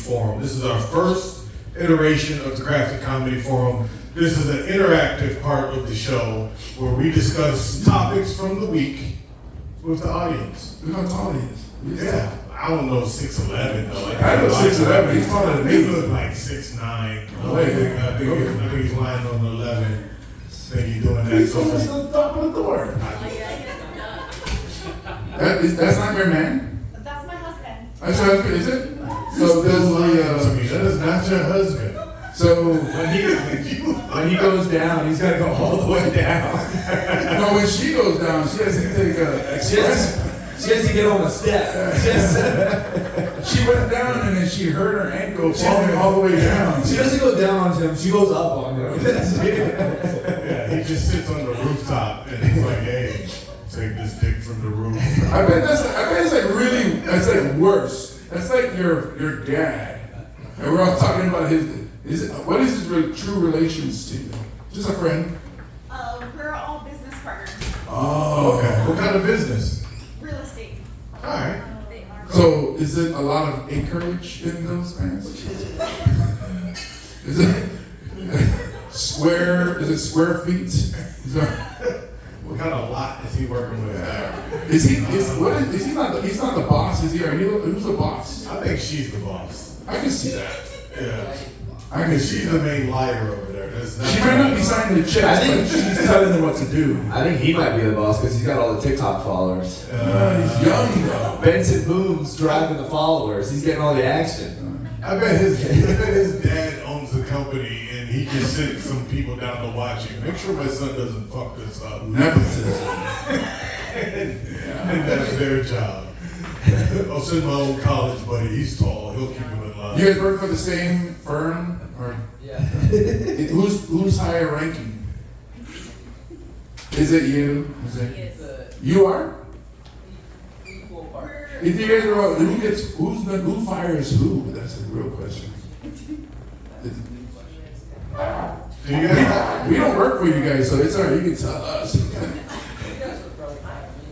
Forum. This is our first iteration of the Crafted Comedy Forum. This is an interactive part of the show where we discuss topics from the week with the audience. Who's the audience? Yeah, I don't know 6'11" though. Like, I know 6'11". He's taller than me. He look like 6'9". I think he's lying on the 11. I think he's doing that. He's almost on the top of the door. That's not your man? That's my husband. That's your husband, is it? So that is not your husband. So when he goes down, he's got to go all the way down. no, when she goes down, she has to take a express. She has to get on the step. She went down and then she hurt her ankle falling all the way down. She doesn't go down on him, she goes up on him. Yeah, he just sits on the rooftop and he's like, hey, take this dick from the roof. I bet it's like really, that's like worse. That's like your dad. And we're all talking about what is his true relations to you? Just a friend? We're all business partners. Oh, Okay. What kind of business? Real estate. All right. They are. So is it a lot of acreage in those pants? Is it square? Is it square feet? What kind of lot is he working with? Is he not the boss? Is he? Who's the boss? I think she's the boss. I can see that. Yeah. I can see She's the main liar over there. She might not be signing the checks, I think but she's telling them what to do. I think he might be the boss because he's got all the TikTok followers. He's young though. Benson Boom's driving the followers. He's getting all the action. I bet his dad owns the company and he just sent some people down to watch him. Make sure my son doesn't fuck this up. Nepotism. And that's their job. I'll send my own college buddy. He's tall. He'll keep him in line. You guys work for the same firm, or Yeah. who's higher ranking? Is it you? Is it you are? If you guys are all, who fires who? That's a real question. Do you guys We don't work for you guys, so it's alright. You can tell us.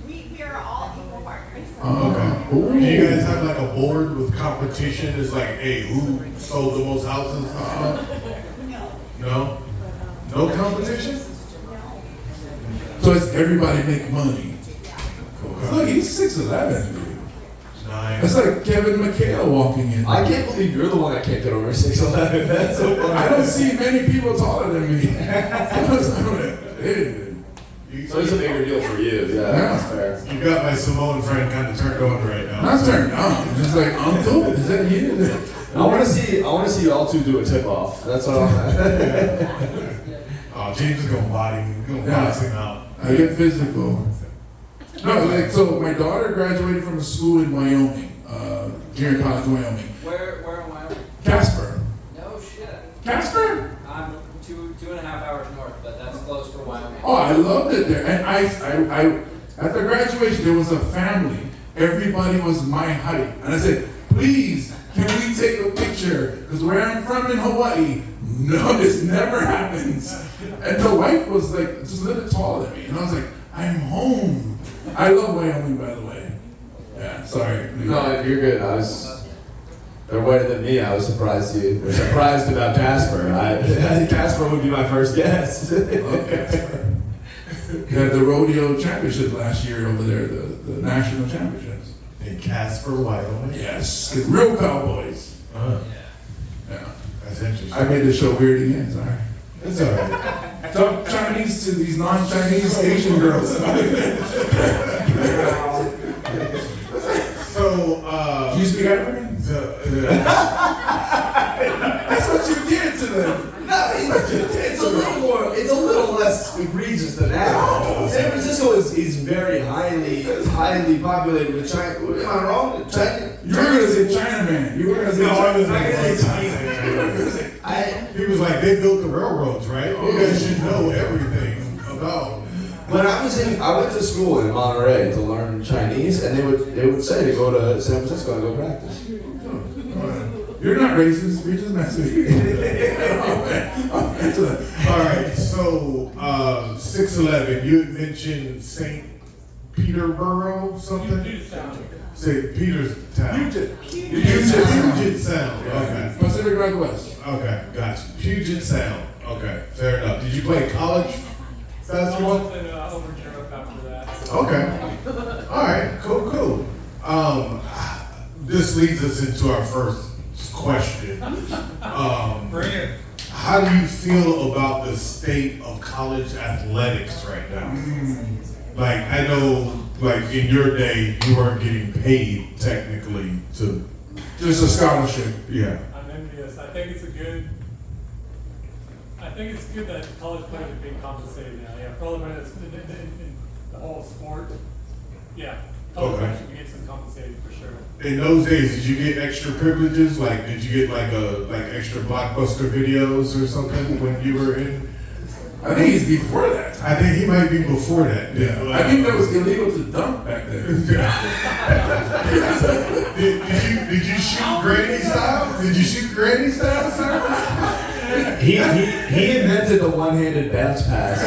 We are all equal partners. Okay. Do you guys have like a board with competition? It's like, hey, who sold the most houses? No? No competition? So it's everybody make money. Look, he's 6'11", dude. Nice. That's like Kevin McHale walking in. I can't believe you're the one that can't get over 6'11". That's so funny. I don't see many people taller than me. So it's a bigger deal for you. Yeah, that's fair. You got my Simone friend kind of turned on right now. Not turned on. Just like, Uncle, is that you? I want to see y'all two do a tip off. That's what I'm. Oh, James is gonna body me. He's gonna box him out. I get physical. No, like, so my daughter graduated from a school in Wyoming, junior college, Wyoming. Where in Wyoming? Casper. No shit. Casper? I'm 2.5 hours north, but that's close for Wyoming. Oh, I loved it there. And I after graduation, there was a family. Everybody was my height. And I said, please, can we take a picture? Because where I'm from in Hawaii, no, this never happens. And the wife was like just a little taller than me. And I was like, I'm home. I love Wyoming, by the way. Yeah, sorry. No, you're good. They're whiter than me. I was surprised about Casper. I think Casper would be my first guess. Love Casper. They had the rodeo championship last year over there, the national championships. In Casper, Wyoming? Yes, real cowboys. Yeah. That's interesting. I made the show weird again, sorry. It's alright. Talk Chinese to these non-Chinese Asian girls. So, Do you speak African? That's what you did to them. It's a little less egregious than that. San Francisco is very highly populated with China. Am I wrong? China? You were going to say Chinaman. You were going to say No, I was Chinaman. gonna say He was like, they built the railroads, right? You guys should know everything about. When I went to school in Monterey to learn Chinese, and they would say to go to San Francisco and go practice. You're not racist. We're just messing with you. All right, so 6'11", you had mentioned St. Peterborough something? Puget Sound. Say Peterstown. Puget Sound. Okay. Pacific Northwest. Okay, gotcha. Puget Sound. Okay, fair enough. Did you play college I basketball? was in over in Europe after that. Okay. All right. Cool. This leads us into our first question. Bring it. How do you feel about the state of college athletics right now? Like, I know, like in your day, you weren't getting paid technically to. Just a scholarship. Yeah. I'm envious. I think it's good that college players are being compensated now. Yeah, for all the money that's in the whole sport. Yeah, college players should be getting some compensated for sure. In those days, did you get extra privileges? Like, did you get like extra blockbuster videos or something when you were in? I think he's before that. I think he might be before that. Yeah. I think that was illegal to dunk back then. Did you shoot granny style? Did you shoot granny style, sir? He invented the one-handed bounce pass.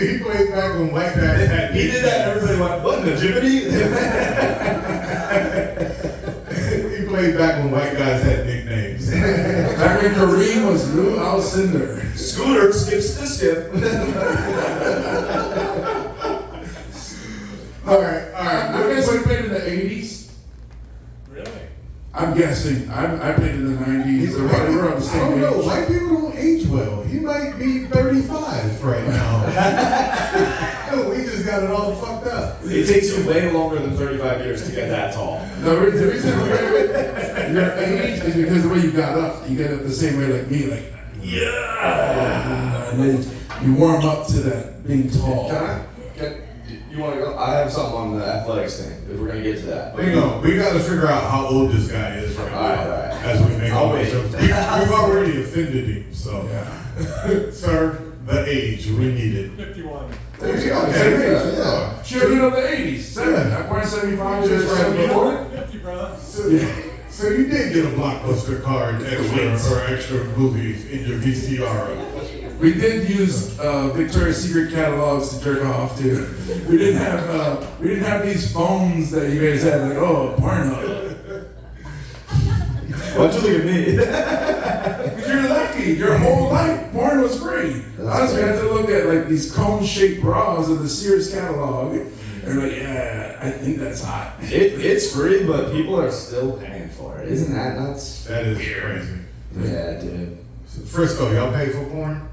He played back when white guys had. He did that and everybody went, what, nativity? He played back when white guys had nicknames. Back when Kareem was Lou Alcindor. Scooter skips the skip. All right. I guess we played in the 80s. Really? I'm guessing. I played in the 90s. We're on the I same don't know. age. White people don't age well. He might be 35 right now. We just got it all fucked up. It takes you way longer than 35 years to get that tall. The reason your age is because of the way you got up. You get up the same way like me, like, yeah. And then you warm up to that being tall. You want to go? I have something on the athletics thing, if we're going to get to that. Hang on. We got to figure out how old this guy is right now. All right. As we make all I'll these wait. jokes. We've already offended him, so. Yeah. Sir, the age, we need it. 51. Okay, Yeah. Children of the 80s. 7. I'm born 75 Just years right 74. 50, brother. So you did get a Blockbuster card extra or extra movies in your VCR. We did use Victoria's Secret catalogs to jerk off to. We didn't have these phones that you guys had, like, oh, Pornhub. Why'd you look at me? Because you're lucky. Your whole life, porn was free. Honestly, I had to look at like these cone-shaped bras in the Sears catalog, and like, yeah, I think that's hot. It's free, but people are still paying for it. Isn't that nuts? That is crazy. Yeah, dude. Frisco, y'all pay for porn?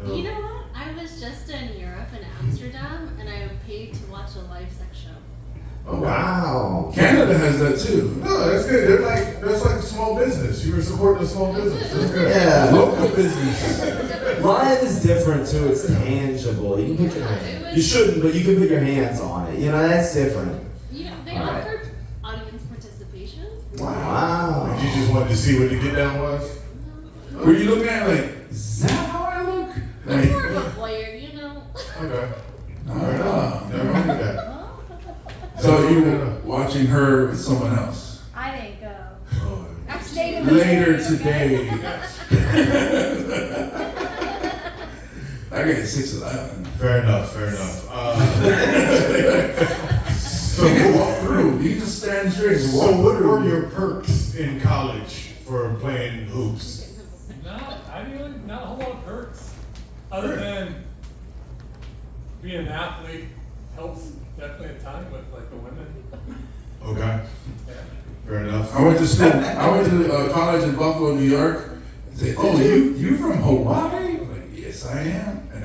No. You know what? I was just in Europe in Amsterdam and I paid to watch a live sex show. Oh, Wow. Canada has that too. No, that's good. That's like small business. You were supporting a small business. That's good. Yeah, local business. Live is different too. It's tangible. You can put your hand. You shouldn't, but you can put your hands on it. You know, that's different. You know, they Alright. offered audience participation. Wow. You just wanted to see what the get down was? Were you looking at like, is that how I look? I'm Like, more of a voyeur, you know. Okay. ah. Never knew that. So you were watching her with someone else I didn't go. Oh, I stayed in the later city, okay? today. I got 6'11". fair enough. So you walk through. You just stand straight and walk So what through. were your perks in college for playing hoops? Not a whole lot of perks. Other than being an athlete helps definitely a ton with like the women. Okay, Yeah. fair enough. I went to school. I went to college in Buffalo, New York. They said, "Oh, you from Hawaii?" I'm like, yes, I am. And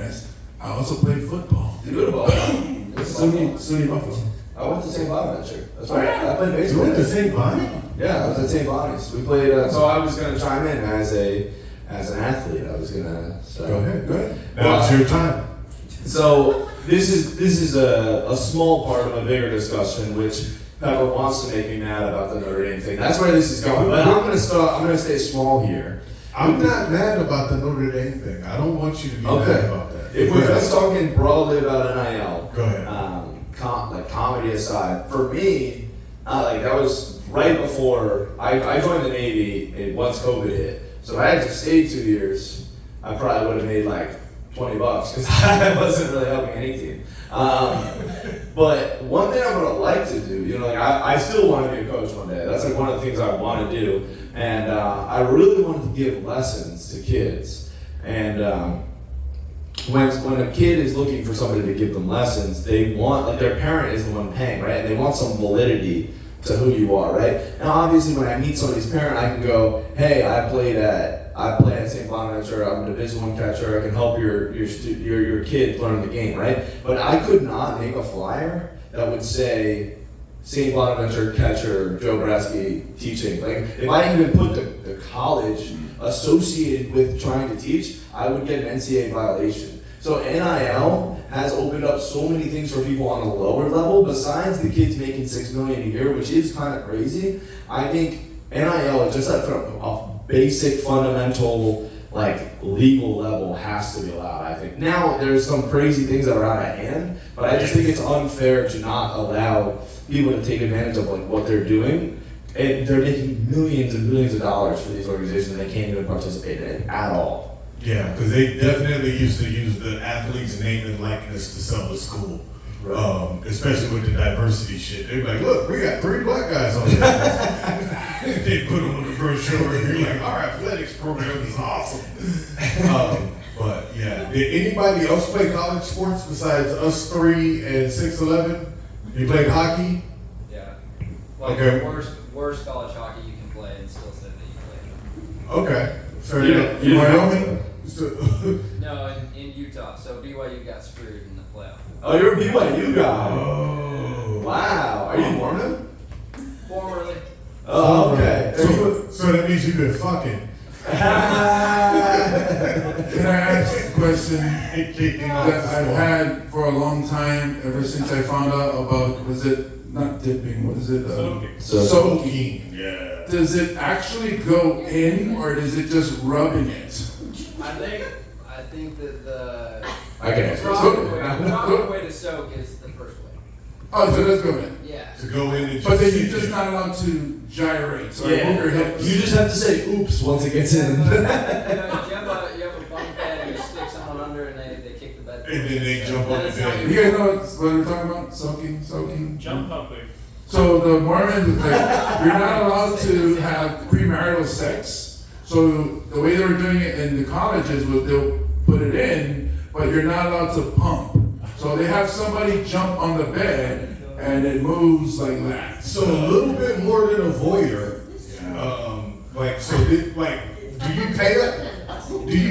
I also played football. Good ball. SUNY Buffalo. I went to St. Bonaventure. That's right. I played You baseball. went to St. Bonnie? Yeah, I was at St. Bonnie's. We played. So I was gonna chime in as an athlete. I was gonna. So. Go ahead. Now Well, it's your time. So this is a small part of a bigger discussion, which Pepper wants to make me mad about the Notre Dame thing. That's where this is going. But I'm gonna stay small here. I'm not mad about the Notre Dame thing. I don't want you to be mad about that. If we're just talking broadly about NIL, Go ahead. like comedy aside, for me, like that was right before I joined the Navy once COVID hit. So I had to stay 2 years. I probably would have made like $20 because I wasn't really helping any team. But one thing I would like to do, you know, like I still want to be a coach one day. That's like one of the things I want to do. And I really wanted to give lessons to kids. And when a kid is looking for somebody to give them lessons, they want, like their parent is the one paying, right? And they want some validity to who you are, right? Now obviously when I meet somebody's parent, I can go, hey, I played at St. Bonaventure, I'm a Division I catcher, I can help your kid learn the game, right? But I could not make a flyer that would say St. Bonaventure catcher Joe Brasky teaching. Like if I even put the college associated with trying to teach, I would get an NCAA violation. So NIL has opened up so many things for people on a lower level. Besides the kids making $6 million a year, which is kind of crazy, I think NIL is just a basic, fundamental, like legal level has to be allowed. I think now there's some crazy things that are out of hand, but I just think it's unfair to not allow people to take advantage of like what they're doing. And they're making millions and millions of dollars for these organizations, and they can't even participate in it at all. Yeah, because they definitely used to use the athlete's name and likeness to sell the school. Right. Especially with the diversity shit. They're like, look, we got 3 black guys on here. They put them on the brochure, and you're like, our athletics program is awesome. But yeah, did anybody else play college sports besides us 3 and 6'11"? You played hockey? Yeah. Like Okay. the worst college hockey you can play and still say that you played. Okay. So You Wyoming? No, in Utah. So BYU got screwed in the playoff. Oh, you're a BYU guy. Oh. Wow. Are you Mormon? Formerly. Oh, okay. So that means you've been fucking. Can I ask a question Kicking off that the I've sport. had for a long time, ever since I found out about, was it not dipping, what is it? Soaking. Soaking. Yeah. Does it actually go in or is it just rubbing it? I think that the I can answer proper way to soak is the first way. Oh, so let's go in. Yeah. To go in and just But then sit you're just there. not allowed to gyrate, so Yeah. move your hips. You just have to say oops once it gets in. You have a bunk bed and you stick someone under and they kick the bed. And then they jump on the That's how bed. You guys know what we're talking about? Soaking? Jump pumping. So the Mormons, like, you're not allowed to have premarital sex. So the way they were doing it in the colleges was they'll put it in, but you're not allowed to pump. So they have somebody jump on the bed and it moves like that. So a little bit more than a voyeur. Do you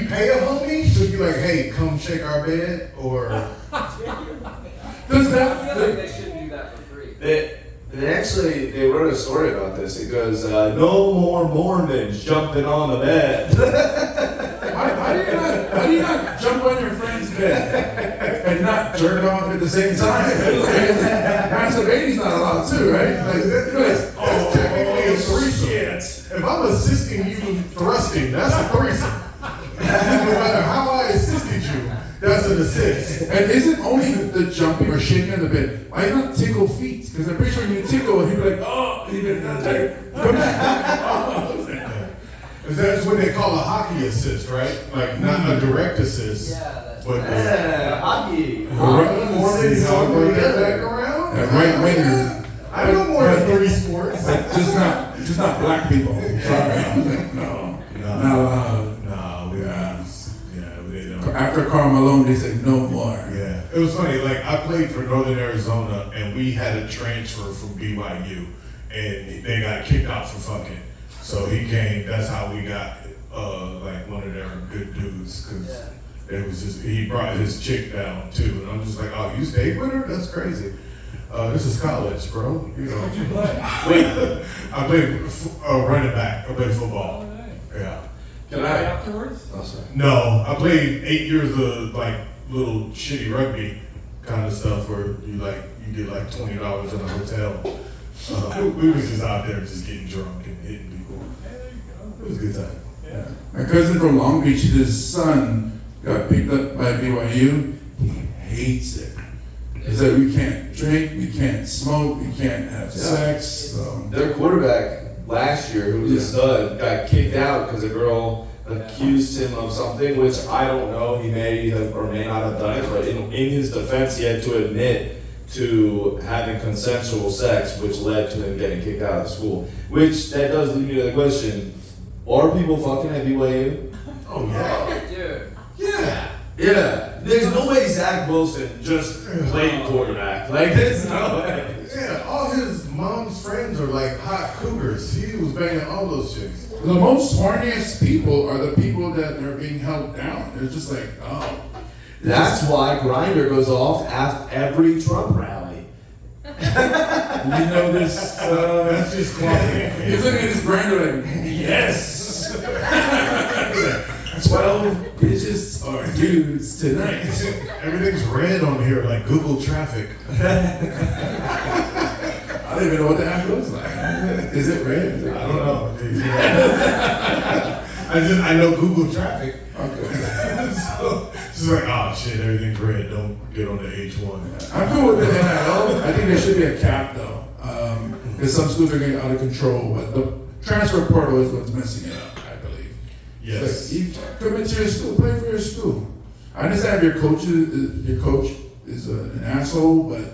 pay a homie to be like, hey, come shake our bed, or? Does I feel like that? they should do that for free. They wrote a story about this. It goes, no more Mormons jumping on the bed. How do you not jump on your friend's bed and not jerk off at the same time? Masturbating's not allowed too, right? That's technically a threesome. If I'm assisting you thrusting, that's a threesome. No matter how I assisted you, that's an assist. And is it only the jumping or shaking of the bed? Why not tickle feet? Because I'm pretty sure when you tickle, he'd be like, oh, he'd be like, come back. That's what they call a hockey assist, right? Like not a direct assist. Yeah, that's But Yeah, hockey. Mormons See how don't we bring get that back there. around. That right winger. I know more than 3 sports. Just not black people. Sorry. No. Not allowed. Nah, we don't. After Karl Malone, they said no more. Yeah, it was funny. Like I played for Northern Arizona, and we had a transfer from BYU, and they got kicked out for fucking. So he came. That's how we got like one of their good dudes, because it was just he brought his chick down too, and I'm just like, oh, you stayed with her? That's crazy. This is college, bro. You know. What'd you play? Wait, I played running back. I played Oh, football. nice. Yeah. Did I afterwards? oh, sorry. No, I played 8 years of like little shitty rugby kind of stuff where you get like $20 in a hotel. We was just out there just getting drunk and hitting people. Hey, there you go. It was a good time. Yeah. My cousin from Long Beach, his son got picked up by BYU. He hates it. He said, we can't drink, we can't smoke, we can't have sex. So. Their quarterback last year, who was a stud, got kicked out because a girl accused him of something, which I don't know. He may have or may not have done it, but in his defense, he had to admit to having consensual sex, which led to him getting kicked out of school. Which that does lead me to the question: are people fucking at BYU? Oh yeah. Oh, dude. Yeah. Yeah. There's no way Zach Wilson just played quarterback. Like, there's no way. Yeah, all his mom's friends are like hot cougars. He was banging all those chicks. The most horniest people are the people that are being held down. They're just like, oh. That's why Grindr goes off at every Trump rally. You know this. That's just quality. He's looking at his grinder like, yes. 12 bitches or dudes tonight. Everything's red on here, like Google traffic. I don't even know what the app looks like. Is it red? I don't know. I know Google traffic. Okay. So it's like, oh shit, everything's red. Don't get on the H1. I'm cool with the NIL. I think there should be a cap though. Because some schools are getting out of control, but the transfer portal is what's messing it up, I believe. Yes. Like, you commit to your school, play for your school. I understand if your coach is an asshole, but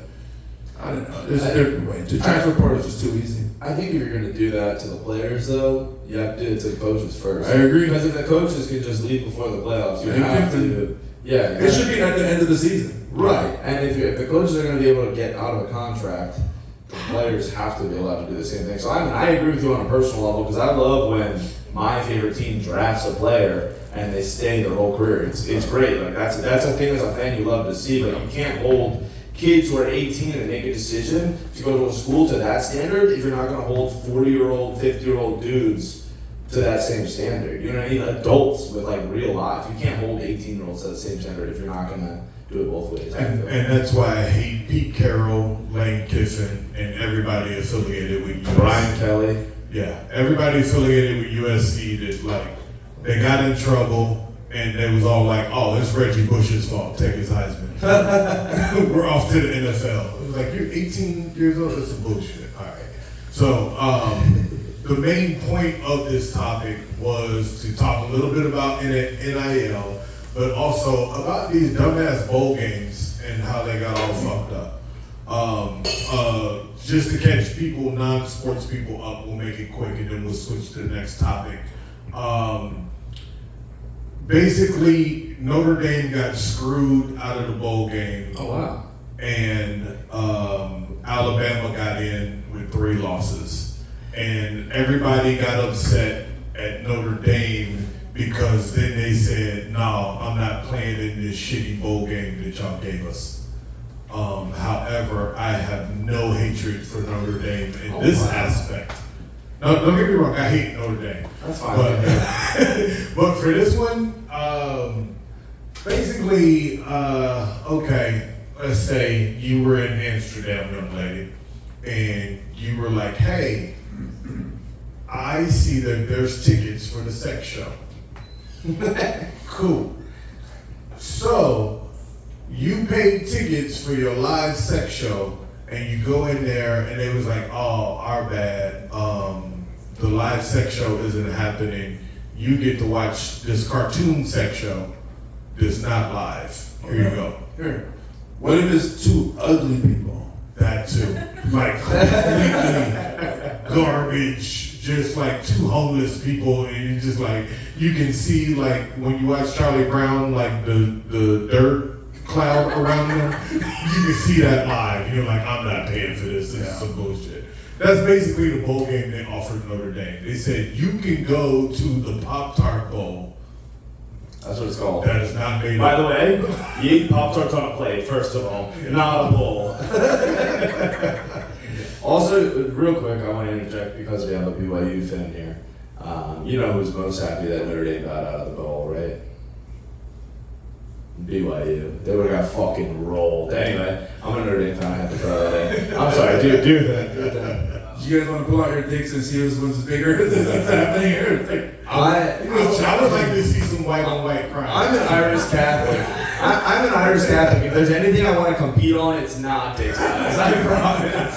I don't know. There's a different way. The transfer portal is just too easy. I think if you're going to do that to the players, though, you have to do it to the coaches first. I agree. Because if the coaches can just leave before the playoffs, you Yeah, have you to. Yeah. It should be at the end of the season. Right. And if the coaches are going to be able to get out of a contract, the players have to be allowed to do the same thing. So I agree with you on a personal level because I love when my favorite team drafts a player and they stay their whole career. It's great. Like that's a thing as a fan you love to see, but you can't hold kids who are 18 and make a decision to go to a school to that standard if you're not going to hold 40-year-old, 50-year-old dudes to that same standard. You know what I mean? Adults with like real life. You can't hold 18-year-olds to the same standard if you're not going to do it both ways. And that's why I hate Pete Carroll, Lane Kiffin, and everybody affiliated with USC. Brian Kelly. Yeah, everybody affiliated with USC that like they got in trouble and they was all like, "Oh, it's Reggie Bush's fault. Take his Heisman. We're off to the NFL." It was like, "You're 18 years old. That's some bullshit." All right. So the main point of this topic was to talk a little bit about NIL, but also about these dumbass bowl games and how they got all fucked up. Just to catch people, non-sports people up, we'll make it quick and then we'll switch to the next topic. Basically, Notre Dame got screwed out of the bowl game. Oh, wow. And Alabama got in with 3 losses. And everybody got upset at Notre Dame because then they said, "No, I'm not playing in this shitty bowl game that y'all gave us." However, I have no hatred for Notre Dame in this aspect. No, don't get me wrong, I hate Notre Dame. That's fine. But for this one, basically, okay, let's say you were in Amsterdam, young lady, and you were like, "Hey, I see that there's tickets for the sex show." Cool. So, you paid tickets for your live sex show, and you go in there, and they was like, "Oh, our bad. The live sex show isn't happening. You get to watch this cartoon sex show that's not live. Here you go." Here. What if it's 2 ugly people? That too. Like completely garbage, just like 2 homeless people, and you just like, you can see like when you watch Charlie Brown, like the dirt cloud around them, you can see that live. And you're like, "I'm not paying for this. This is some bullshit." That's basically the bowl game they offered Notre Dame. They said you can go to the Pop-Tart Bowl. That's what it's called. That is not made By up. the way, you eat Pop-Tarts on a plate, first of all, not a bowl. Also, real quick, I want to interject because we have a BYU fan here. You know who's most happy that Notre Dame got out of the bowl, right? BYU. They would have got fucking rolled. Anyway, I'm a Notre Dame fan. I have to throw that in. I'm sorry, do that. You guys want to pull out your dicks and see which one's bigger? What's happening here? I would like to see some white on white crime. I'm an Irish Catholic. I'm an Irish Catholic. If there's anything I want to compete on, it's not dick size. I promise.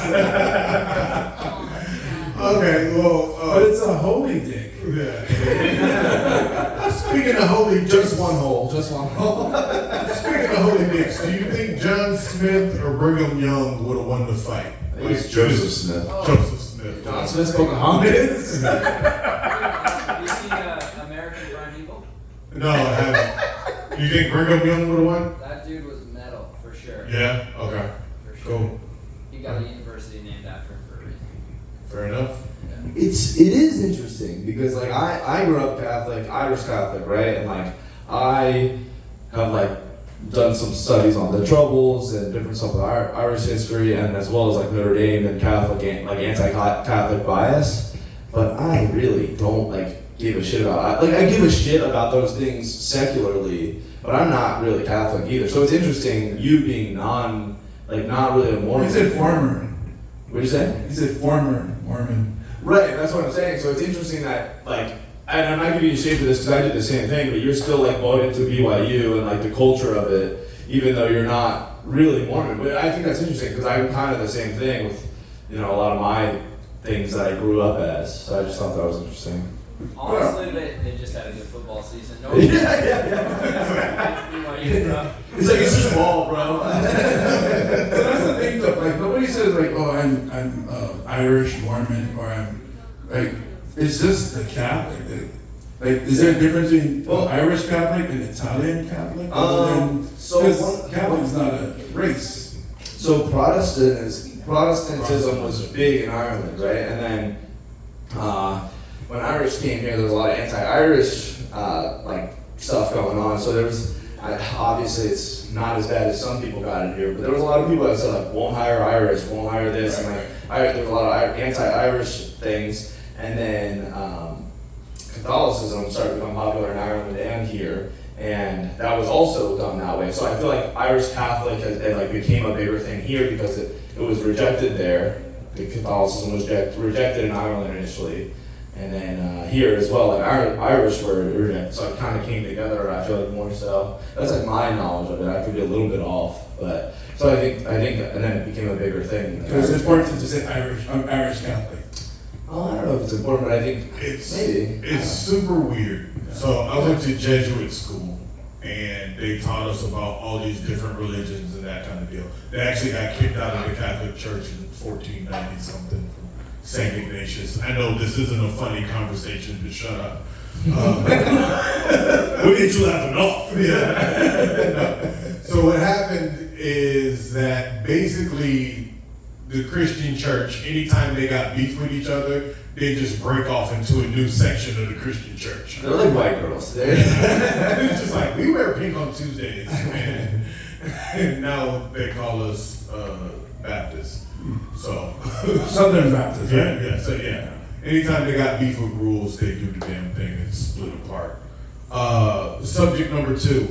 Okay, well, But it's a holy dick. yeah. Speaking of holy, Just one hole. Speaking of holy dicks, do you think John Smith or Brigham Young would have won the fight? I think it's Joseph Smith. Joseph Smith. John Smith's Pocahontas. You seen American Prime People? No, I haven't. You think Brigham Young would have won? That dude was metal for sure. Yeah. Okay. For sure. Cool. He got a university named after him for a reason. Fair enough. Yeah. It is interesting because like I grew up Catholic, Irish Catholic, right? And like I have like done some studies on the Troubles and different stuff with Irish history, and as well as like Notre Dame and Catholic like anti-Catholic bias. But I really don't like give a shit about I give a shit about those things secularly, but I'm not really Catholic either. So it's interesting you being not really a Mormon. He said former. What'd you say? He said former Mormon. Right, that's what I'm saying. So it's interesting that, like, and I'm not giving you shade for this because I did the same thing, but you're still, like, bought into BYU and, like, the culture of it, even though you're not really Mormon. But I think that's interesting because I'm kind of the same thing with, a lot of my things that I grew up as. So I just thought that was interesting. Honestly, they just had a good football season. No yeah. It's like, it's just ball, bro. So that's the thing, though. Like nobody says like, oh, I'm Irish Mormon, or I'm like. It's just the Catholic. Like, is there a difference between Irish Catholic and Italian Catholic? Because Catholic is not a race. So Protestantism was big in Ireland, right? And then when Irish came here, there was a lot of anti-Irish like stuff going on. So there was obviously it's not as bad as some people got it here, but there was a lot of people that said like won't hire Irish, won't hire this, and like there was a lot of anti-Irish things. And then Catholicism started to become popular in Ireland and here, and that was also done that way. So I feel like Irish Catholic became a bigger thing here because it was rejected there. The Catholicism was rejected in Ireland initially, and then here as well, like Irish were rejected. So it kind of came together. I feel like more so. That's like my knowledge of it. I could be a little bit off, but so I think, and then it became a bigger thing. So it's important to say Irish. I'm Irish Catholic. Oh, I don't know if it's important, but I think It's super weird. So I went to Jesuit school, and they taught us about all these different religions and that kind of deal. They actually got kicked out of the Catholic Church in 1490 something from St. Ignatius. I know this isn't a funny conversation, but shut up. We get you laughing off. Yeah. So what happened is that basically the Christian church, anytime they got beef with each other, they just break off into a new section of the Christian church. They're like white girls. It's just like, we wear pink on Tuesdays, and now they call us Baptists. So Southern Baptist. yeah. So yeah, anytime they got beef with rules, they do the damn thing and split apart. Subject number 2.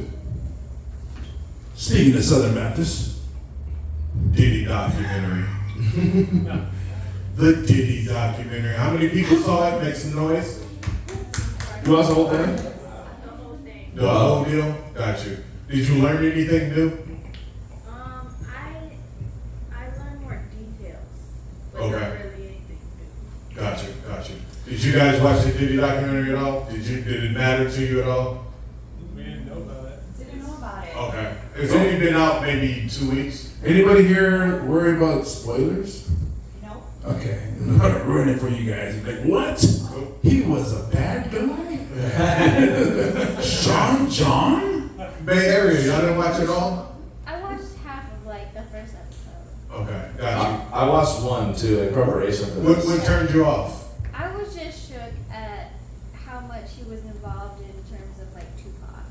Speaking of Southern Baptists, Diddy documentary. The Diddy documentary. How many people saw it? Make some noise. You watched the whole thing? The whole thing. The whole deal? Got you. Did you learn anything new? I learned more details, but Okay. not really anything new. Got you. Did you guys watch the Diddy documentary at all? Did it matter to you at all? We didn't know about it. Didn't know about it. Okay. It's only been out maybe 2 weeks. anybody here worry about spoilers? No. Okay, I'm gonna ruin it for you guys. You're like, what? He was a bad guy? Sean John? Bay Area, y'all didn't watch it all? I watched half of like the first episode. Okay, got I watched one too in preparation for you. this. What turned you off? I was just shook at how much he was involved in terms of like Tupac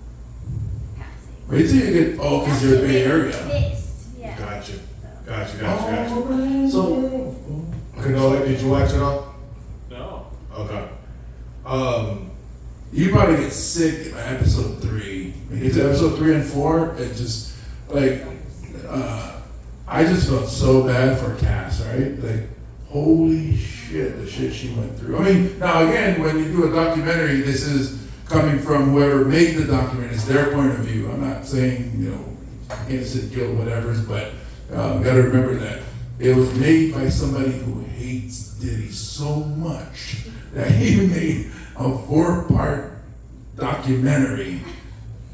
passing. Wait till you get, because you're in the Bay Area. Pissed, yeah. Got you. So. Got you. So, Canola, did you watch it all? No. Okay. You probably get sick by episode 3. When you get to episode 3 and 4, it just, like, I just felt so bad for Cass, right? Like, holy shit, the shit she went through. I mean, now again, when you do a documentary, this is coming from whoever made the documentary. It's their point of view. I'm not saying, innocent guilt, whatever, but you gotta remember that it was made by somebody who hates Diddy so much that he made a 4-part documentary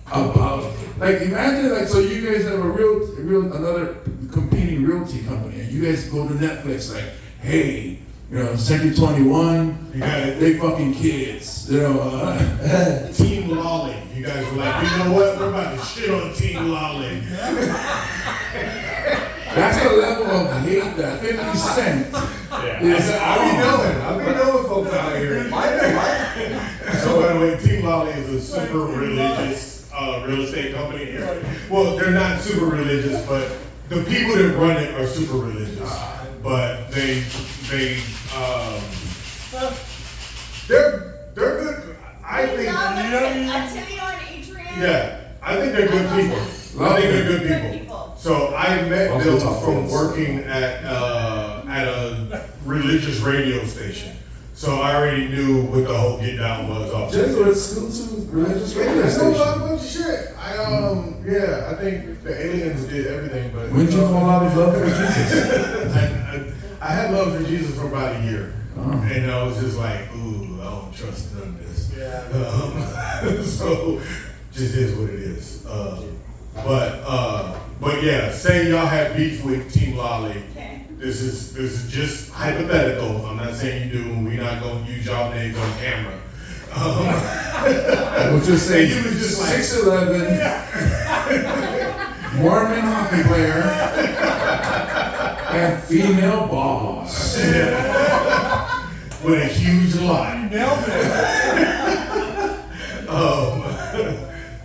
about, like, imagine, like, so you guys have another competing realty company, and you guys go to Netflix, like, hey, you know, Century 21, they fucking kids, you know, Team Lolly. You guys were like, you know what? We're about to shit on Team Lolly. that's the level of hate that 50 Cent is I've been knowing folks out here. So by the way, Team Lolly is a super religious real estate company here. Well, they're not super religious, but the people that run it are super religious. But they're good. I think Antonio and Adrian. yeah, I think they're good people. I think they're good people. So I met them from working at a religious radio station. So I already knew what the whole get down was off. Jesuit school to religious radio I know a station. bunch of shit. I think the aliens did everything, but When did you fall out of love for Jesus? I had love for Jesus for about a year, Oh. and I was just like, ooh, I don't trust none of this. So just is what it is. But yeah, say y'all had beef with Team Lolly. Okay. This is just hypothetical. I'm not saying you do. We're not gonna use y'all names on camera. We'll just say You was just like 6'11", Mormon hockey player, and female boss. with a huge lie. Nailed it.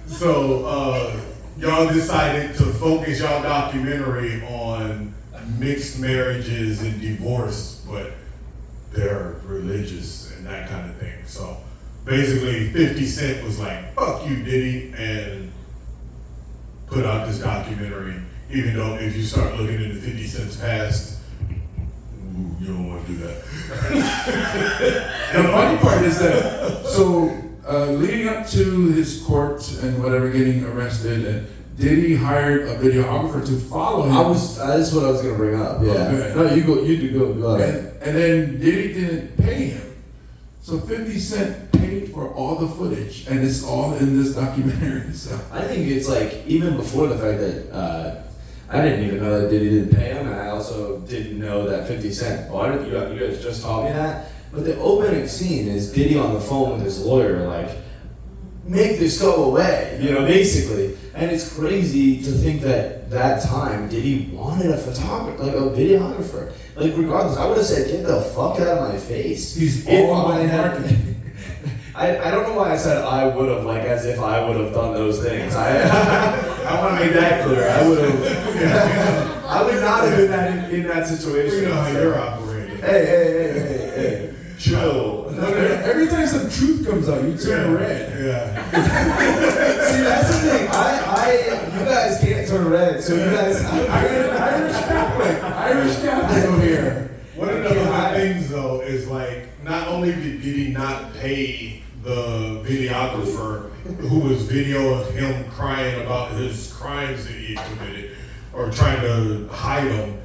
So y'all decided to focus y'all documentary on mixed marriages and divorce, but they're religious and that kind of thing. So basically 50 Cent was like, fuck you, Diddy, and put out this documentary, even though if you start looking into 50 Cent's past, you don't want to do that. And the funny part is that, so leading up to his court and whatever, getting arrested, and Diddy hired a videographer to follow him. That's what I was gonna bring up. Yeah. Okay. No, go ahead. And then Diddy didn't pay him. So 50 Cent paid for all the footage, and it's all in this documentary. So I think it's like, even before the fact that I didn't even know that Diddy didn't pay him, and I also didn't know that 50 Cent. Oh, I didn't, you guys just taught me that. But the opening scene is Diddy on the phone with his lawyer, like, make this go away, you know, basically. And it's crazy to think that time Diddy wanted a photographer, like a videographer. Like, regardless, I would have said, get the fuck out of my face. he's If all I about had- marketing. I don't know why I said I would have, like, as if I would have done those things. I want to make that clear. I would have. I would not have been in that situation. You know how you're operating. Hey. Chill. Every time some truth comes out, you turn red. Yeah. See, that's the thing. You guys can't turn red, so you guys. Irish Catholic over here. One of the other things though is like, not only did Diddy not pay the videographer who was videoing him crying about his crimes that he had committed or trying to hide them,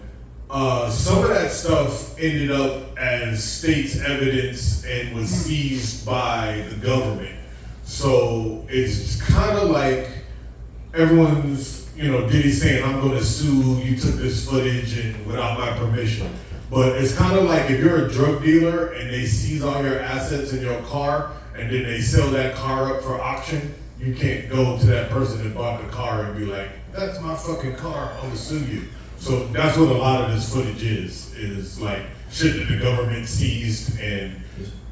some of that stuff ended up as state's evidence and was seized by the government. So it's kind of like everyone's, Diddy saying, I'm going to sue, you took this footage and without my permission. But it's kind of like if you're a drug dealer and they seize all your assets in your car and then they sell that car up for auction, you can't go to that person that bought the car and be like, that's my fucking car, I'm gonna sue you. So that's what a lot of this footage is like shit that the government seized, and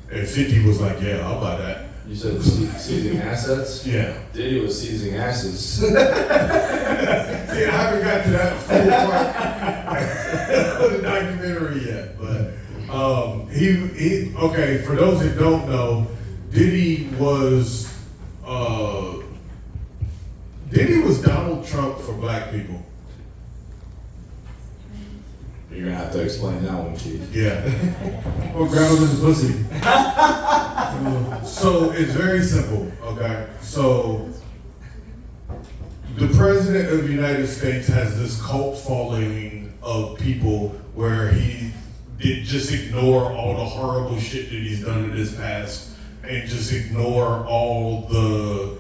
50 was like, yeah, I'll buy that. You said seizing assets? Yeah. Diddy was seizing asses. See, I haven't got to that full part of the documentary yet, but he okay, for those that don't know, Diddy was Donald Trump for black people. You're gonna have to explain that one, Chief. Yeah. Or grab him in the pussy. So it's very simple, okay? So the president of the United States has this cult following of people where he did just ignore all the horrible shit that he's done in his past and just ignore all the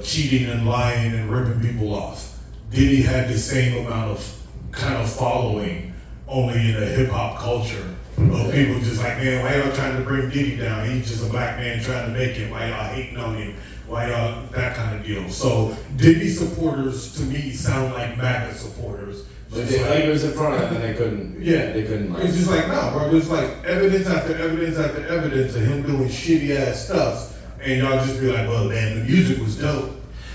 cheating and lying and ripping people off. Diddy had the same amount of kind of following, only in a hip hop culture of people just like, man, why y'all trying to bring Diddy down? He's just a black man trying to make it. Why y'all hating on him? Why y'all, that kind of deal. So Diddy supporters to me sound like MAGA supporters. But they, like, it was in front of them and they couldn't. Yeah, they couldn't. Like, it's just like, no, bro. There's like evidence after evidence after evidence of him doing shitty ass stuff, and y'all just be like, well, man, the music was dope.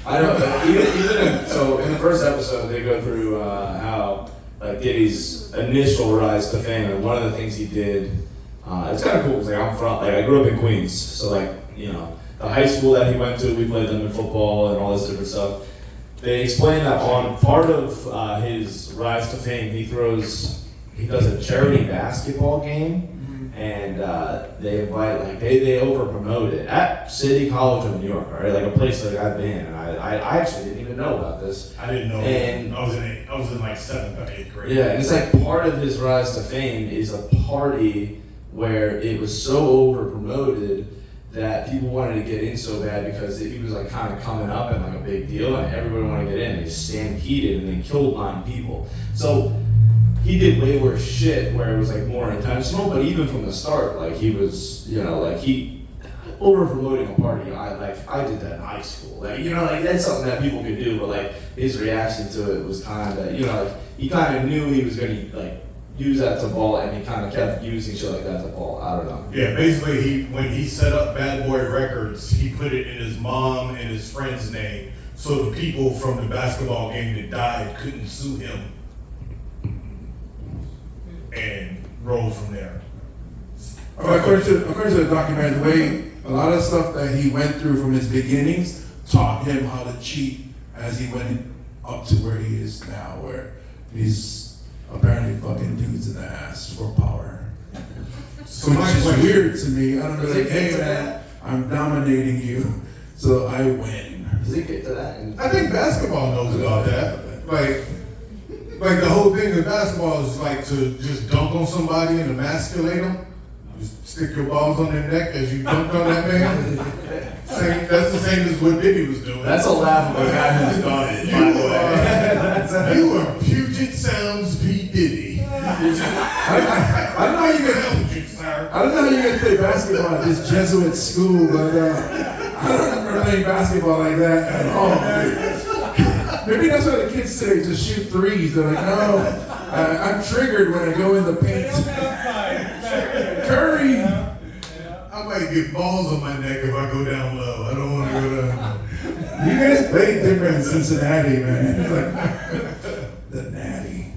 I know, but so in the first episode, they go through how like Diddy's initial rise to fame, and one of the things he did, it's kind of cool. Cause, like I grew up in Queens, so like the high school that he went to, we played them in football and all this different stuff. They explain that on part of his rise to fame, he does a charity basketball game, and they invite, like, they over promote it at City College of New York, right? Like a place that I've been, and I actually didn't even know about this. I didn't know. And I was in like 7th or 8th grade. Yeah, and it's like part of his rise to fame is a party where it was so over promoted that people wanted to get in so bad because he was like kind of coming up and like a big deal, and everybody wanted to get in. They stampeded and they killed 9 people. So he did way worse shit where it was like more intentional, but even from the start, like he was, like he over promoting a party. I did that in high school. Like, like that's something that people could do, but like his reaction to it was kind of, like he kind of knew he was gonna like use that to ball, and he kind of kept using shit like that to ball. I don't know. Yeah, basically, when he set up Bad Boy Records, he put it in his mom and his friend's name, so the people from the basketball game that died couldn't sue him, and roll from there. According to the documentary, the way a lot of stuff that he went through from his beginnings taught him how to cheat as he went up to where he is now, where he's apparently fucking dudes in the ass for power. So which is weird to me. I don't know, like, hey man, I'm dominating you, so I win. Does it get to that? I think basketball knows about that. Like the whole thing of basketball is like to just dunk on somebody and emasculate them. Just stick your balls on their neck as you dunked on that man. That's the same as what Diddy was doing. That's a laughable guy who started, by the way. You were Puget Sound's P. Diddy. I don't know how you guys play basketball at this Jesuit school, but I don't remember playing basketball like that at all. Maybe that's why the kids say to shoot threes. They're like, no, I'm triggered when I go in the paint. Curry. I might get balls on my neck if I go down low. I don't want to go down. You guys play different in Cincinnati, man. It's like the natty.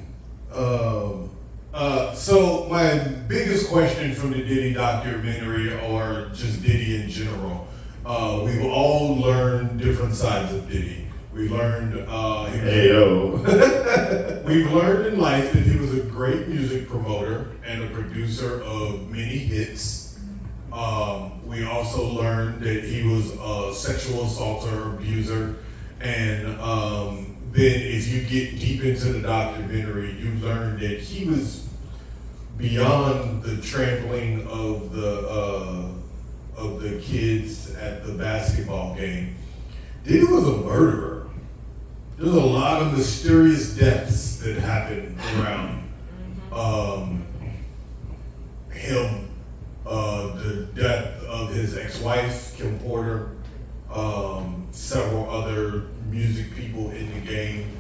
So my biggest question from the Diddy documentary, or just Diddy in general, we've all learned different sides of Diddy. We learned we've learned in life that he was a great music promoter and a producer of many hits. We also learned that he was a sexual assaulter, abuser, and then if you get deep into the documentary, you learn that he was beyond the trampling of the kids at the basketball game. Diddy was a murderer. There's a lot of mysterious deaths that happened around him. The death of his ex-wife, Kim Porter, several other music people in the game,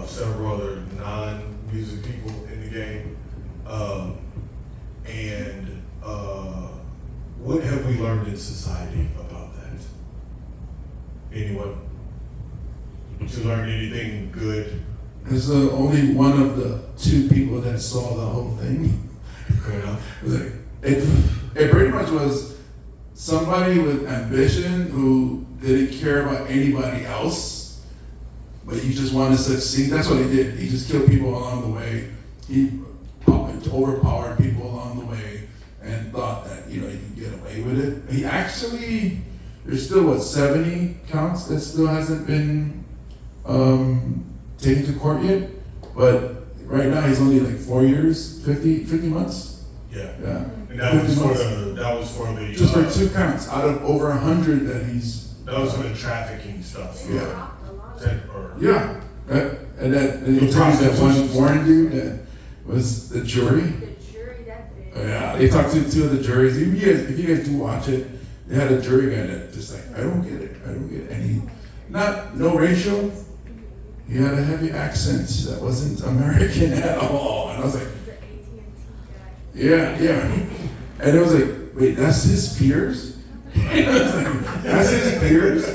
several other non-music people in the game. And what have we learned in society about that? Anyone? Did you learn anything good? As only one of the 2 people that saw the whole thing. Fair enough. It pretty much was somebody with ambition who didn't care about anybody else, but you just want to succeed. That's what he did. He just killed people along the way. He overpowered people along the way and thought that, he could get away with it. He actually, there's still 70 counts that still hasn't been taken to court yet, but right now he's only like 4 years, 50 months. Yeah. Yeah. And that 50 was months. for the Just for 2 counts out of over 100 that he's. that was for the trafficking stuff. Yeah. Or, Yeah. And they told me that one foreign dude that was the jury. The jury that big. Yeah, they talked to 2 of the juries. If you guys do watch it, they had a jury guy that just like, I don't get it. And he, no racial, he had a heavy accent that wasn't American at all. And I was like, The AT&T guy. yeah. And it was like, wait, that's his peers? I was like, that's his peers?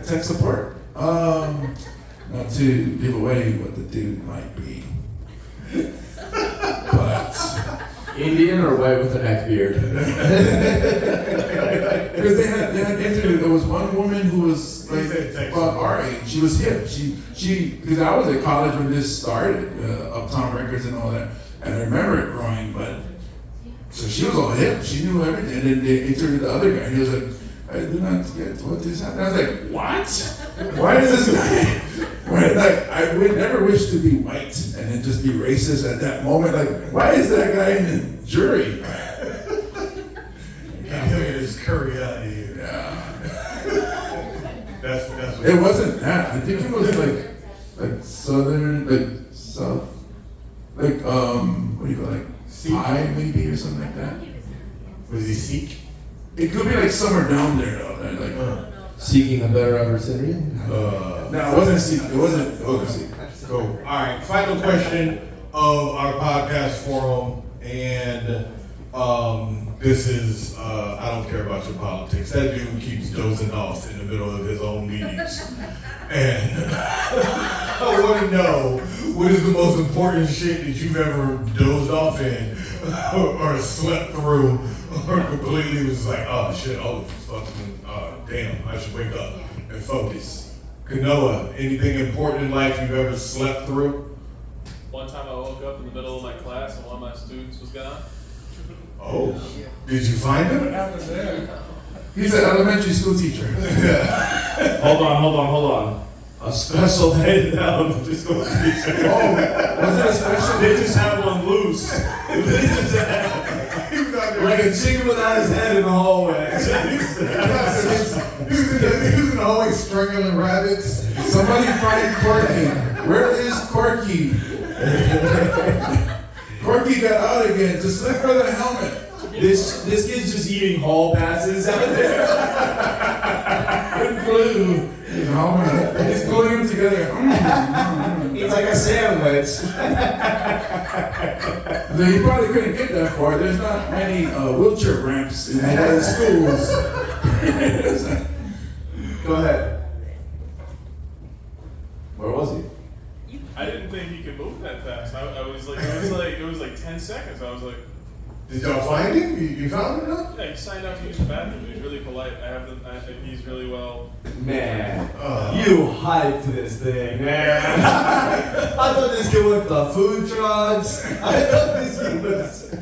Tech support. Not to give away what the dude might be. But Indian or white with a neck beard? because they had interviewed, there was one woman who was like about our age. She was hip. She because I was at college when this started, Uptown Records and all that. And I remember it growing, but so she was all hip. She knew everything. And then they interviewed the other guy. He was like, I do not get what this happened. I was like, what? Why is this guy? Right, like, I would never wish to be white and then just be racist at that moment. Like, why is that guy in the jury? get him and his curry out of here. Yeah. That's what It wasn't that. I think it was like southern, like south, like what do you call it? Like Thai maybe or something like that. Was he Sikh? It could be like somewhere down there though. Like, Seeking a better opportunity? no, it wasn't Sikh. It wasn't Sikh. Cool. All right. Final question of our podcast forum, and this is I don't care about your politics. That dude keeps dozing off in the middle of his own meetings, and I want to know what is the most important shit that you've ever dozed off in, or slept through, or completely was just like, oh shit, oh fucking, damn, I should wake up and focus. Kanoa, anything important in life you've ever slept through? One time I woke up in the middle of my class and one of my students was gone. Oh, did you find What him? happened there? He's an elementary school teacher. Hold on. A special day now. Just go Oh, was it a special? They just have one loose. Like a chicken without his head in the hallway. He was in the hallway strangling rabbits. Somebody find Corky. Where is Corky? Corky got out again. Just look for the helmet. This kid's just eating hall passes out there. Good glue. His helmet. He's gluing them together. It's like a sandwich. So he probably couldn't get that far. There's not many wheelchair ramps in the schools. Go ahead. Where was he? I didn't think he could move that fast. I was like, it was like 10 seconds. I was like, Did y'all find him? You found him now? yeah, he signed up to use the bathroom. He's really polite. He's really well. Man, you hyped this thing, man. I thought this kid went to food trucks. I thought this kid was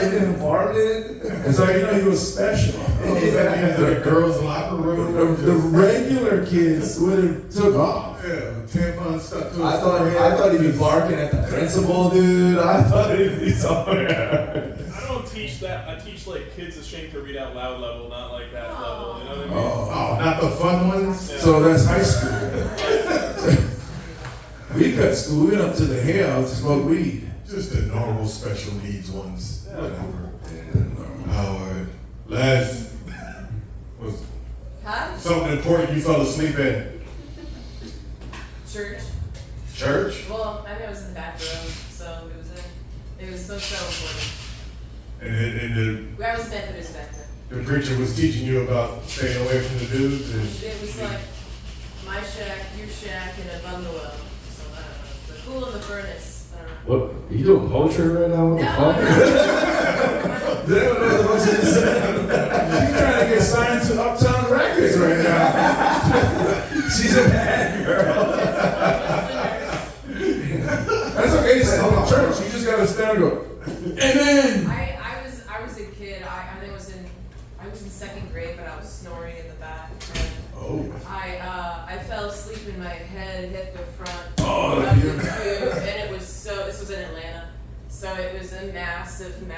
in an apartment. It's like, he was special. Oh, is that in the girls' locker room? The regular kids would have took off. Yeah, tampon stuck to his I thought he'd be barking at the principal, dude. I thought he'd be somewhere. I don't teach that. I teach like kids ashamed to read out loud level, not like that level. You know what I mean? Oh, not the fun ones? Yeah. So that's high school. We cut school. We went up to the Hale to smoke weed. Just the normal special needs ones. Yeah. Whatever. Howard. Last was Huh? something important you fell asleep in. Church. Church? Well, I know it was in the back room, so it was so important. And I was Methodist back then. the preacher was teaching you about staying away from the dudes. And It was like my shack, your shack, and a bungalow. So I don't know. The cool in the furnace. I don't know. What? Are you doing poetry right now? What the fuck? They don't know what she said. She's trying to get signed to Uptown Records right now. She's a bad girl. That's okay. It's in the church. You just gotta stand and go, amen. I was a kid. I was in second grade, but I was snoring in the back. And oh, I fell asleep and my head hit the front Oh, of the yeah. tube, and it was so. This was in Atlanta, so it was a massive, and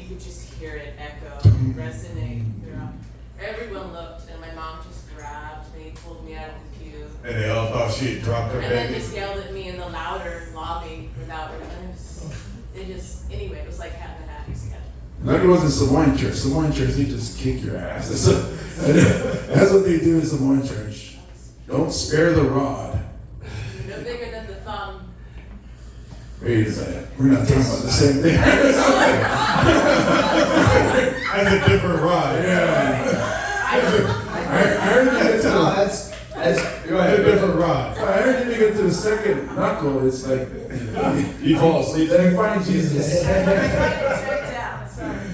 you could just hear it echo, resonate throughout. Everyone looked, and my mom just grabbed me, pulled me out of the queue, And they all thought she had dropped her and then baby. just yelled at me in the louder lobby without reverse. It just anyway, it was like Hat in the Hat sketch. Like it wasn't Samoan church. Samoan church, they just kick your ass. That's what they do in Samoan church. Don't spare the rod. No bigger than the thumb. Wait a second. We're not talking about the same thing. That's a different ride. Yeah. I heard you get to No, the, that's go That's ahead. a different ride. I heard you get to the second knuckle. It's like You fall asleep you there? find Jesus. Checked out. Sorry.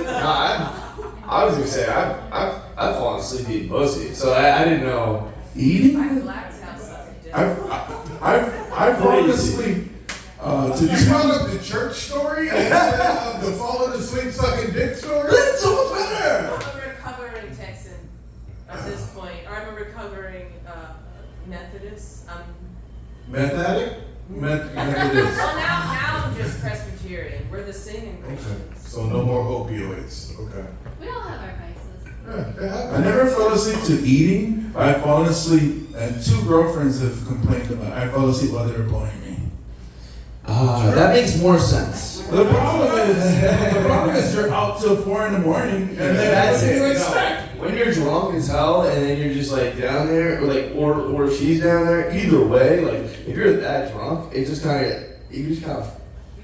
No, I was gonna say I've fallen asleep eating pussy, so I didn't know. Eating? My black's house sucked dick. I've fallen asleep to You brought up the church story instead of the falling asleep sucking dick story? That's so much better. I'm a recovering Texan at this point, or I'm a recovering Methodist. Meth addict? Methodist. Well, now I'm just Presbyterian. We're the singing Okay. Christians. So no more opioids. Okay. We all have our vices. Yeah, it I happens. never fell asleep to eating. I've fallen asleep, and 2 girlfriends have complained about it. I fell asleep while they were blowing me. That makes more sense. The problem is you're out till 4 in the morning, and then That's what do you it. expect? When you're drunk as hell and then you're just like down there, or she's down there. Either way, like if you're that drunk, it just kind of you just kind of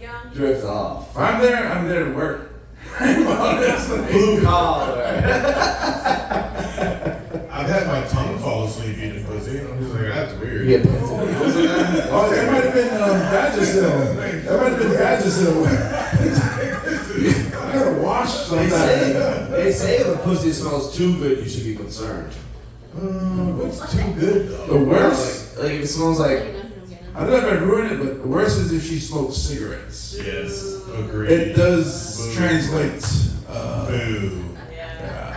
Young. drift off. If I'm there to work. Honestly. Blue collar. I've had my tongue fall asleep eating pussy. I'm just like, that's weird. You get pins and needles in there. Oh, that might have been Vagisil. That might have been Vagisil. I gotta wash They sometimes. say if a pussy smells too good, you should be concerned. What's too good though? The worst, Like if it smells like I don't know if I ruined it, but the worst is if she smokes cigarettes. Yes, agreed. It does Boo. translate. Boo. Yeah.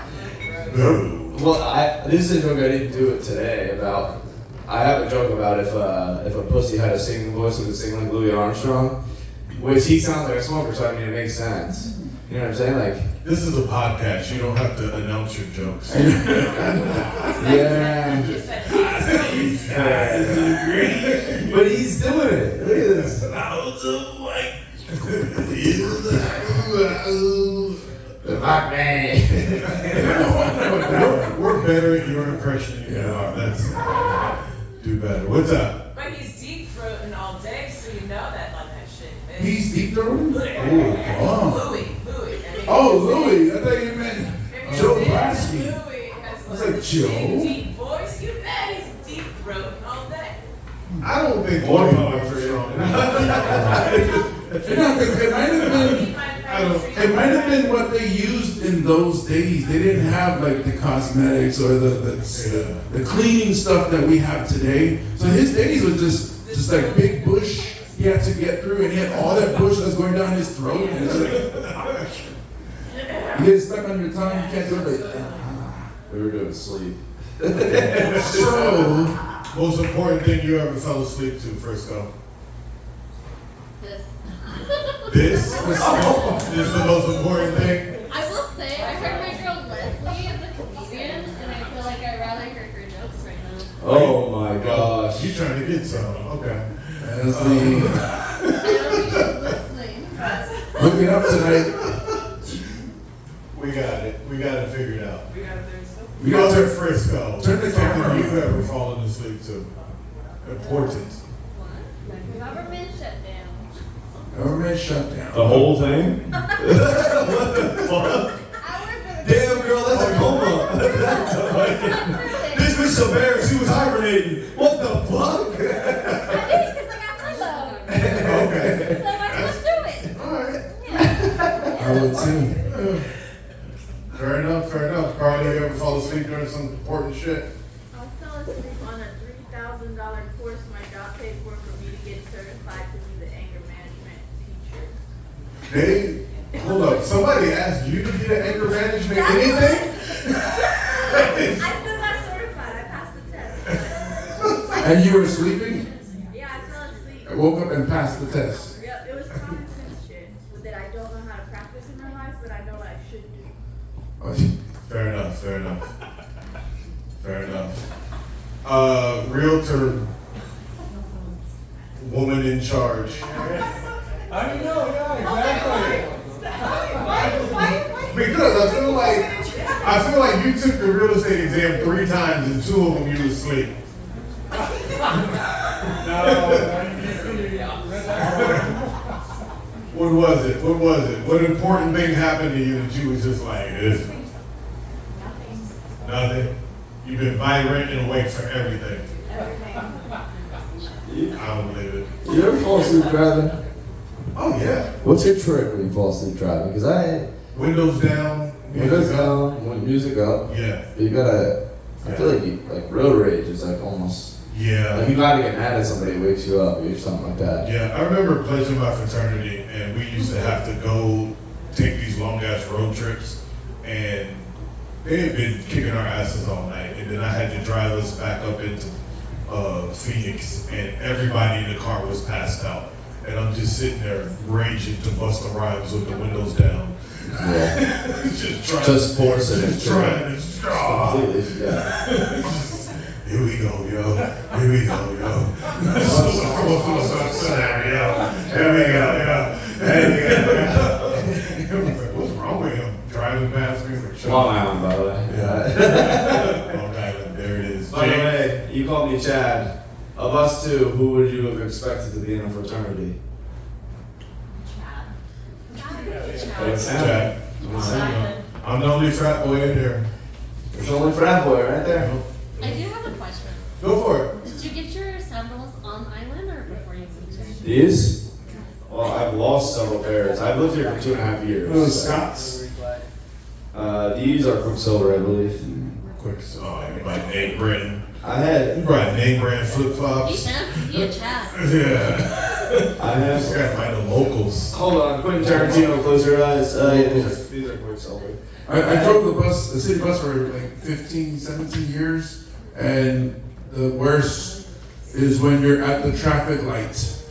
Boo. well, this is a joke I didn't do it today about. I have a joke about if a pussy had a singing voice, it would sing like Louis Armstrong, which he sounds like a smoker, so I mean it makes sense. You know what I'm saying? Like This is a podcast. You don't have to announce your jokes. yeah. Yeah. But he's doing it. Look at this. The fuck man. We're better at your impression than you are. That's do better. What's up? But he's deep throating all day, so you know that like that shit. Man. He's deep throating? Oh. Louis. I mean, Oh, Louis. I thought you meant if Joe you say Lasky. Louis has I was like like, a Joe? big, deep voice, you bet he's deep throating all day. I don't think More Louis power Armstrong. You know, 'cause it might have been. It might have been what they used in those days. They didn't have like the cosmetics or the cleaning stuff that we have today. So his days were just like big bush he had to get through, and he had all that bush that's going down his throat. And it's like, you get stuck on your tongue, you can't do it. Like, We were doing sleep. so, Most important thing you ever fell asleep to, Frisco? This. This? This is the most important thing? I will say, I heard my girl Leslie is a comedian, and I feel like I'd rather hear her jokes right now. Oh my gosh. You trying to get some? Okay. as the I don't think she's listening. looking up tonight, We got it. We got it figured out. We got there stuff. we got Other to Frisco. turn the camera Something on. you ever fallen asleep to? Important. The government shutdown. government shutdown. The whole thing? I work for the Damn girl, that's a coma. This was so she was hibernating. What the fuck? I did because I got furloughed. Okay. So I still do it. Alright. Yeah. I would too. Fair enough, fair enough. Carly, you ever fall asleep during some important shit? I fell asleep on a $3,000 course my job paid for me to get certified to be the anger management teacher. Hold up. Somebody asked you to be the anger management anything? I still got certified. I And you were sleeping? Yeah, I fell asleep. I woke up and passed the test. Yep, it was common sense shit that I don't know how to practice in my life, but I know I should do. Oh, Fair enough, fair enough. Fair enough. Realtor, woman in charge. I know, yeah, exactly. Because I feel like you took the real estate exam 3 times and 2 of them you was asleep. What was it? What was it? What important thing happened to you that you was just like, this? Nothing. You've been vibrant and awake for everything. I don't believe it. You ever fall asleep driving? Oh yeah. What's your trick when you fall asleep driving? Because Windows down. windows down, with music up. Yeah. You gotta. I feel like road rage is like almost. Yeah. Like you gotta get mad at somebody who wakes you up or something like that. Yeah, I remember pledging my fraternity, and we used to have to go take these long ass road trips, and they had been kicking our asses all night, and then I had to drive us back up into Phoenix, and everybody in the car was passed out, and I'm just sitting there raging to Busta Rhymes with the windows down, Yeah. just forcing it. just trying to. Completely. Yeah. Here we go, yo. Here we go, yo. Scenario. Here we go, yo. What's wrong with him? Driving past me for sure. Long Island, by the way. Yeah. Long Island, there it is. By the way, you called me Chad. Of us two, who would you have expected to be in a fraternity? It's Chad. I'm the only frat boy in here. There's only frat boy right there. I do have a question. Go for it. Did you get your sandals on island or before you moved here? These? Well, I've lost several pairs. I've lived here for 2.5 years. Scots. These are Quicksilver, I believe. Quick, you buy name brand. I had. You buy name brand flip Be flops. fancy, be a Chad. Yeah. I have. Just gotta buy the locals. Hold on, Quentin Tarantino, close your eyes. Yeah, these are Quicksilver. I drove the city bus for like 15, 17 years, and the worst is when you're at the traffic light,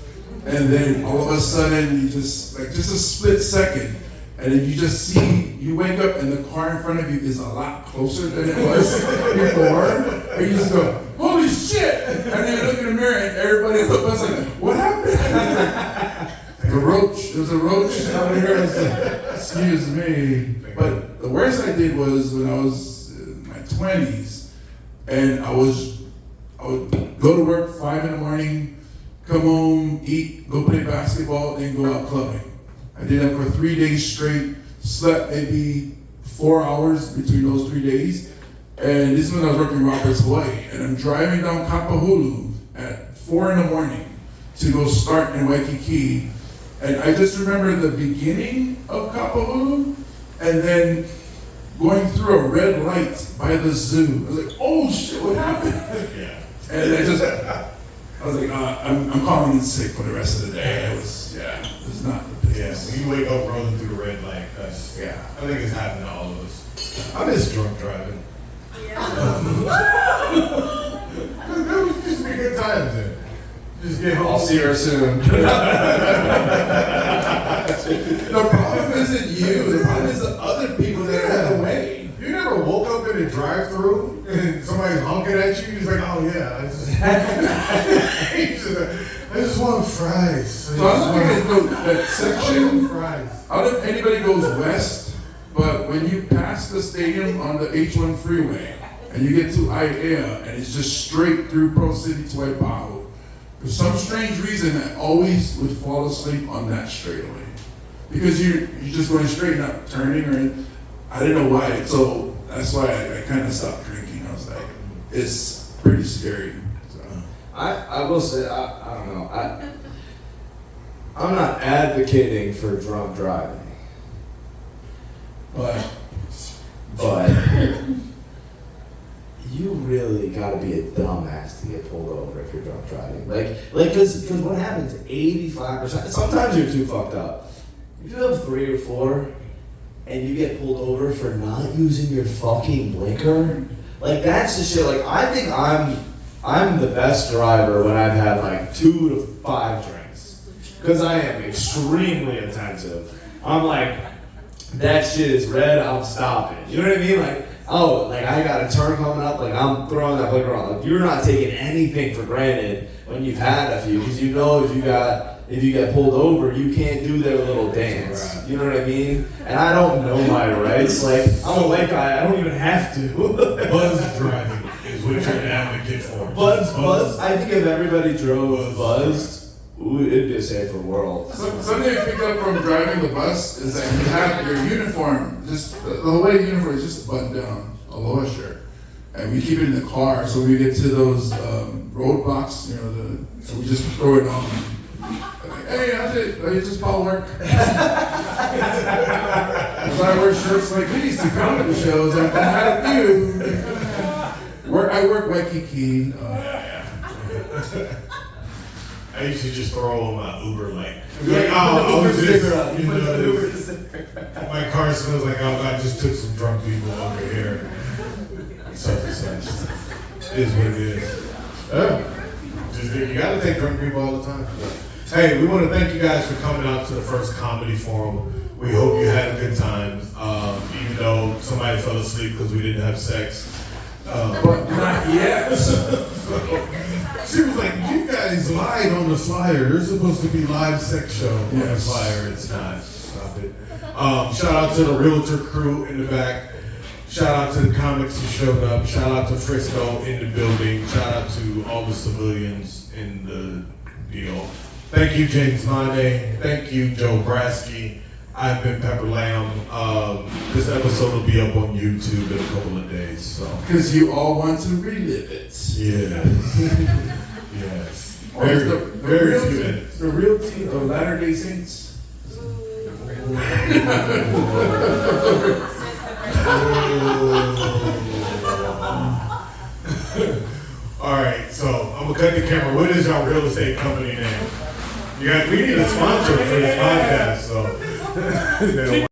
and then all of a sudden you just a split second, and then you just see, you wake up and the car in front of you is a lot closer than it was before, and you just go, holy shit! And then you look in the mirror and everybody on the bus like, what happened? The roach, there's a roach over here. I was like, excuse me. But the worst I did was when I was in my 20s, and I would go to work 5 in the morning, come home, eat, go play basketball, then go out clubbing. I did that for 3 days straight, slept maybe 4 hours between those 3 days. And this is when I was working in Roberts, Hawaii. And I'm driving down Kapahulu at 4 in the morning to go start in Waikiki. And I just remember the beginning of Kapahulu, and then going through a red light by the zoo. I was like, oh shit, what happened? Yeah. And I was like, I'm calling in sick for the rest of the day. It was not the Yeah, business. when you wake up rolling through the red light, that's, I think it's happened to all of us. I miss drunk driving. Yeah. That was just be good times then. Just get home. I'll see her soon. The problem isn't you. The problem is the other people that are in the way. You never woke up in a drive-through and somebody's honking at you? He's like, oh yeah, I just want fries. So I don't think it's that section. Fries. I don't know if anybody goes west, but when you pass the stadium on the H1 freeway and you get to Aiea and it's just straight through Pro City to Waipahu, for some strange reason I always would fall asleep on that straightaway. Because you're just going straight, not turning or I didn't know why. So that's why I kind of stopped drinking. I was like, it's pretty scary. So. I will say, I don't know. I'm not advocating for drunk driving. But you really gotta be a dumbass to get pulled over if you're drunk driving. Cause what happens, 85%, sometimes you're too fucked up. If you have 3 or 4 and you get pulled over for not using your fucking blinker, like that's the shit, like I think I'm I'm the best driver when I've had like 2 to 5 drinks. Because I am extremely attentive. I'm like, that shit is red, I'm stopping. You know what I mean? Like, oh, like I got a turn coming up, like I'm throwing that blinker on. Like, you're not taking anything for granted when you've had a few, because you know if you get pulled over, you can't do their little dance. You know what I mean? And I don't know my rights. Like, I'm a white guy, I don't even have to. Buzz driving is what you're an advocate for. Buzz. I think if everybody drove buzzed, it'd be a safer world. Something I picked up from driving the bus is that you have your uniform, just the whole way uniform is just buttoned down, a lower shirt. And we keep it in the car, so we get to those roadblocks, you know, we just throw it on. Like, hey, how's it? Oh, you just Paul work? So I wear shirts like these to comedy shows. I had a few. I work Waikiki. I used to just throw on my Uber like oh, this, you know, my car smells like I just took some drunk people over here. Such and such. It is what it is. You gotta take drunk people all the time. Hey, we want to thank you guys for coming out to the first comedy forum. We hope you had a good time, even though somebody fell asleep because we didn't have sex. But not yet. She was like, you guys lied on the flyer. There's supposed to be live sex show on the flyer. It's not. Stop it. Shout out to the realtor crew in the back. Shout out to the comics who showed up. Shout out to Frisco in the building. Shout out to all the civilians in the deal. Thank you, James Mane. Thank you, Joe Brasky. I've been Pepper Lamb. This episode will be up on YouTube in a couple of days. So. Because you all want to relive it. Yes. Yes. Very few minutes. The real team of Latter-day Saints. All right, so I'm gonna cut the camera. What is your real estate company name? We need a sponsor for this podcast, so.